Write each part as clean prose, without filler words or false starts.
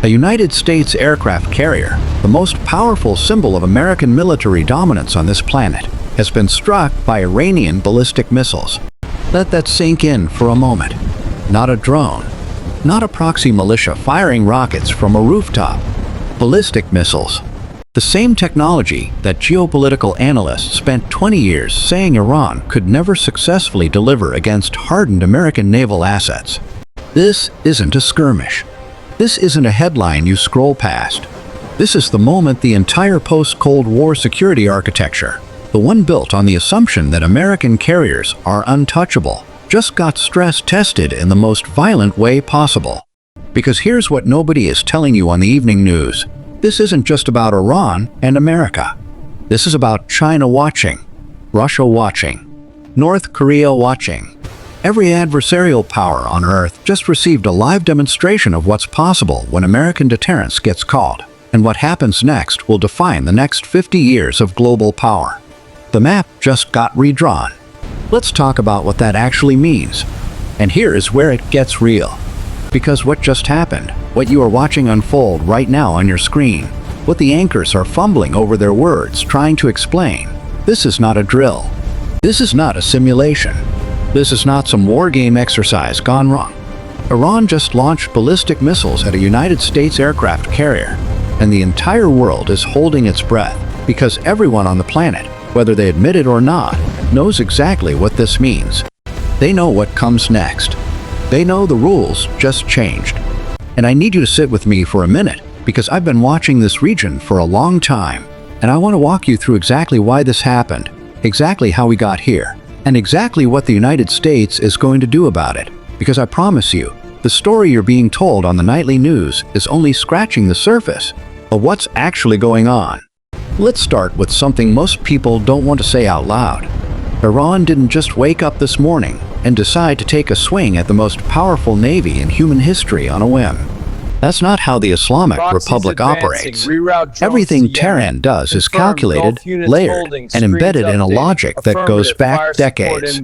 A United States aircraft carrier, the most powerful symbol of American military dominance on this planet, has been struck by Iranian ballistic missiles. Let that sink in for a moment. Not a drone, not a proxy militia firing rockets from a rooftop. Ballistic missiles. The same technology that geopolitical analysts spent 20 years saying Iran could never successfully deliver against hardened American naval assets. This isn't a skirmish. This isn't a headline you scroll past. This is the moment the entire post-Cold War security architecture, the one built on the assumption that American carriers are untouchable, just got stress-tested in the most violent way possible. Because here's what nobody is telling you on the evening news. This isn't just about Iran and America. This is about China watching, Russia watching, North Korea watching. Every adversarial power on Earth just received a live demonstration of what's possible when American deterrence gets called, and what happens next will define the next 50 years of global power. The map just got redrawn. Let's talk about what that actually means. And here is where it gets real. Because what just happened, what you are watching unfold right now on your screen, what the anchors are fumbling over their words trying to explain, this is not a drill. This is not a simulation. This is not some war game exercise gone wrong. Iran just launched ballistic missiles at a United States aircraft carrier, and the entire world is holding its breath because everyone on the planet, whether they admit it or not, knows exactly what this means. They know what comes next. They know the rules just changed. And I need you to sit with me for a minute because I've been watching this region for a long time, and I want to walk you through exactly why this happened, exactly how we got here, and exactly what the United States is going to do about it. Because I promise you, the story you're being told on the nightly news is only scratching the surface of what's actually going on. Let's start with something most people don't want to say out loud. Iran didn't just wake up this morning and decide to take a swing at the most powerful navy in human history on a whim. That's not how the Islamic Republic operates. Everything Tehran does is calculated, layered, and embedded in a logic that goes back decades.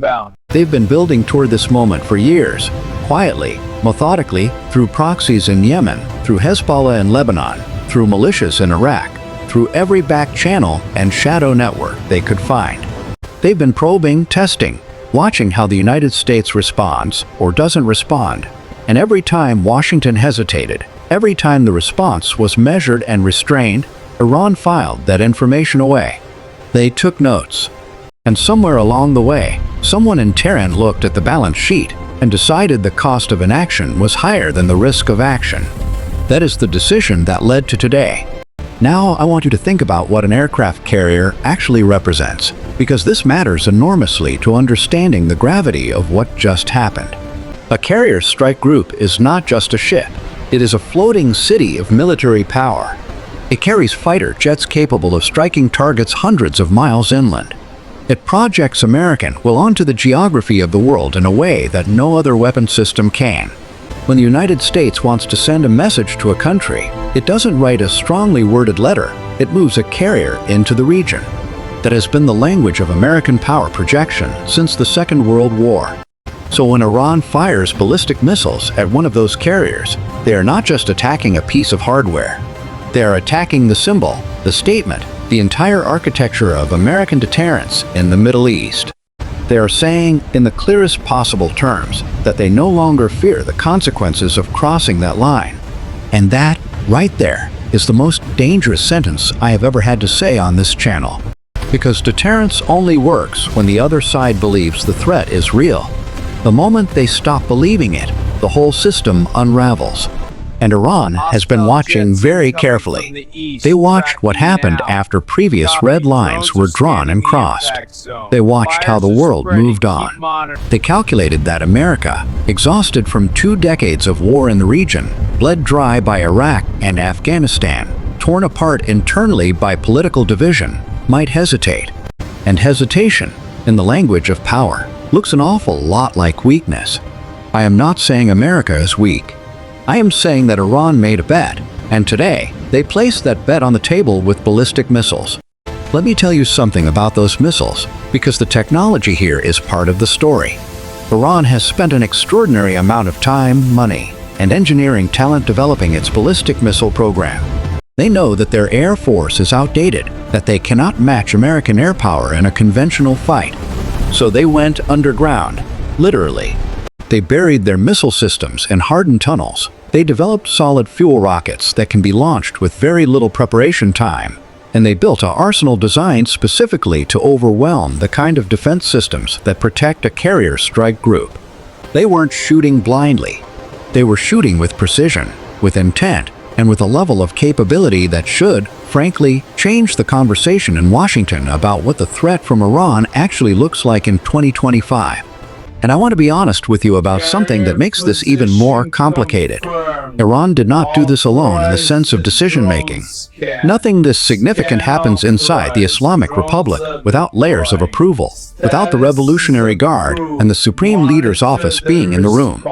They've been building toward this moment for years, quietly, methodically, through proxies in Yemen, through Hezbollah in Lebanon, through militias in Iraq, through every back channel and shadow network they could find. They've been probing, testing, watching how the United States responds or doesn't respond. And every time Washington hesitated, every time the response was measured and restrained, Iran filed that information away. They took notes. And somewhere along the way, someone in Tehran looked at the balance sheet and decided the cost of inaction was higher than the risk of action. That is the decision that led to today. Now I want you to think about what an aircraft carrier actually represents, because this matters enormously to understanding the gravity of what just happened. A carrier strike group is not just a ship. It is a floating city of military power. It carries fighter jets capable of striking targets hundreds of miles inland. It projects American will onto the geography of the world in a way that no other weapon system can. When the United States wants to send a message to a country, it doesn't write a strongly worded letter, it moves a carrier into the region. That has been the language of American power projection since the Second World War. So when Iran fires ballistic missiles at one of those carriers, they are not just attacking a piece of hardware. They are attacking the symbol, the statement, the entire architecture of American deterrence in the Middle East. They are saying, in the clearest possible terms, that they no longer fear the consequences of crossing that line. And that, right there, is the most dangerous sentence I have ever had to say on this channel. Because deterrence only works when the other side believes the threat is real. The moment they stop believing it, the whole system unravels. And Iran has been watching very carefully. They watched what happened after previous red lines were drawn and crossed. They watched how the world moved on. They calculated that America, exhausted from 2 decades of war in the region, bled dry by Iraq and Afghanistan, torn apart internally by political division, might hesitate. And hesitation, in the language of power, looks an awful lot like weakness. I am not saying America is weak. I am saying that Iran made a bet, and today, they placed that bet on the table with ballistic missiles. Let me tell you something about those missiles, because the technology here is part of the story. Iran has spent an extraordinary amount of time, money, and engineering talent developing its ballistic missile program. They know that their air force is outdated, that they cannot match American air power in a conventional fight. So they went underground, literally. They buried their missile systems in hardened tunnels. They developed solid fuel rockets that can be launched with very little preparation time. And they built an arsenal designed specifically to overwhelm the kind of defense systems that protect a carrier strike group. They weren't shooting blindly. They were shooting with precision, with intent, and with a level of capability that should, frankly, change the conversation in Washington about what the threat from Iran actually looks like in 2025. And I want to be honest with you about something that makes this even more complicated. Iran did not do this alone in the sense of decision-making. Nothing this significant happens inside the Islamic Republic without layers of approval, without the Revolutionary Guard and the Supreme Leader's office being in the room.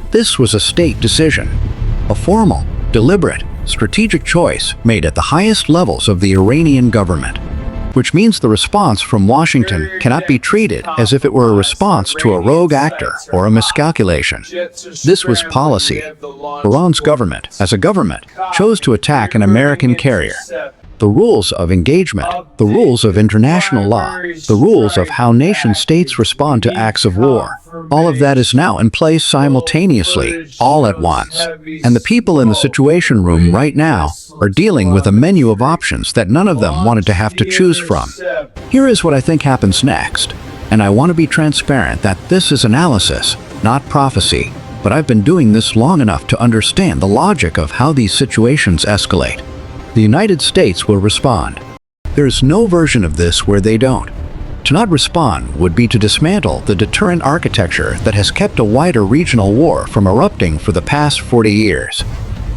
This was a state decision, a formal, deliberate, strategic choice made at the highest levels of the Iranian government, which means the response from Washington cannot be treated as if it were a response to a rogue actor or a miscalculation. This was policy. Iran's government, as a government, chose to attack an American carrier. The rules of engagement, the rules of international law, the rules of how nation-states respond to acts of war, all of that is now in place simultaneously, all at once. And the people in the Situation Room right now are dealing with a menu of options that none of them wanted to have to choose from. Here is what I think happens next, and I want to be transparent that this is analysis, not prophecy, but I've been doing this long enough to understand the logic of how these situations escalate. The United States will respond. There is no version of this where they don't. To not respond would be to dismantle the deterrent architecture that has kept a wider regional war from erupting for the past 40 years.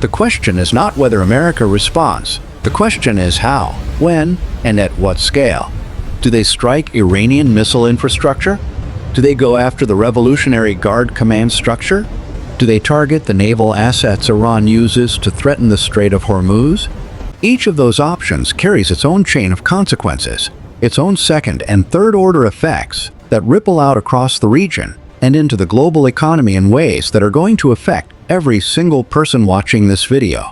The question is not whether America responds. The question is how, when, and at what scale. Do they strike Iranian missile infrastructure? Do they go after the Revolutionary Guard command structure? Do they target the naval assets Iran uses to threaten the Strait of Hormuz? Each of those options carries its own chain of consequences, its own second and third order effects that ripple out across the region and into the global economy in ways that are going to affect every single person watching this video.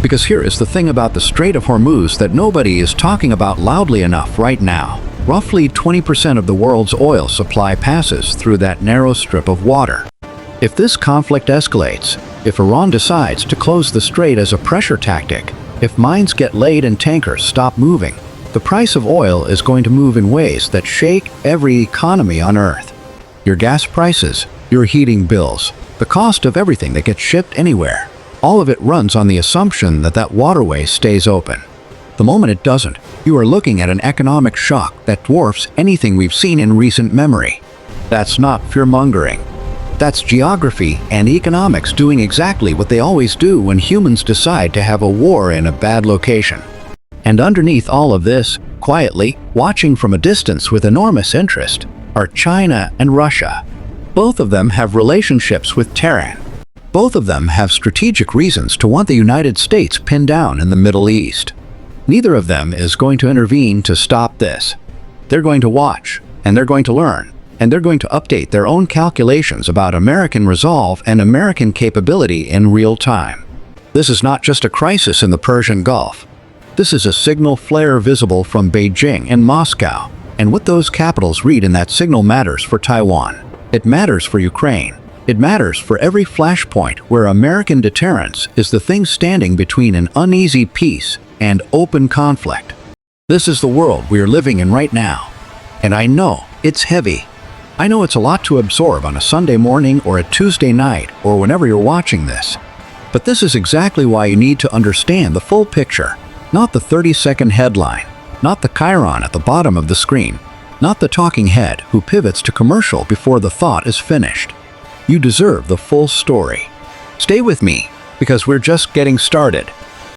Because here is the thing about the Strait of Hormuz that nobody is talking about loudly enough right now. Roughly 20% of the world's oil supply passes through that narrow strip of water. If this conflict escalates, if Iran decides to close the strait as a pressure tactic, if mines get laid and tankers stop moving, the price of oil is going to move in ways that shake every economy on Earth. Your gas prices, your heating bills, the cost of everything that gets shipped anywhere, all of it runs on the assumption that that waterway stays open. The moment it doesn't, you are looking at an economic shock that dwarfs anything we've seen in recent memory. That's not fear-mongering. That's geography and economics doing exactly what they always do when humans decide to have a war in a bad location. And underneath all of this, quietly, watching from a distance with enormous interest, are China and Russia. Both of them have relationships with Tehran. Both of them have strategic reasons to want the United States pinned down in the Middle East. Neither of them is going to intervene to stop this. They're going to watch, and they're going to learn. And they're going to update their own calculations about American resolve and American capability in real time. This is not just a crisis in the Persian Gulf. This is a signal flare visible from Beijing and Moscow, and what those capitals read in that signal matters for Taiwan. It matters for Ukraine. It matters for every flashpoint where American deterrence is the thing standing between an uneasy peace and open conflict. This is the world we are living in right now. And I know it's heavy. I know it's a lot to absorb on a Sunday morning or a Tuesday night or whenever you're watching this. But this is exactly why you need to understand the full picture, not the 30-second headline, not the chyron at the bottom of the screen, not the talking head who pivots to commercial before the thought is finished. You deserve the full story. Stay with me, because we're just getting started.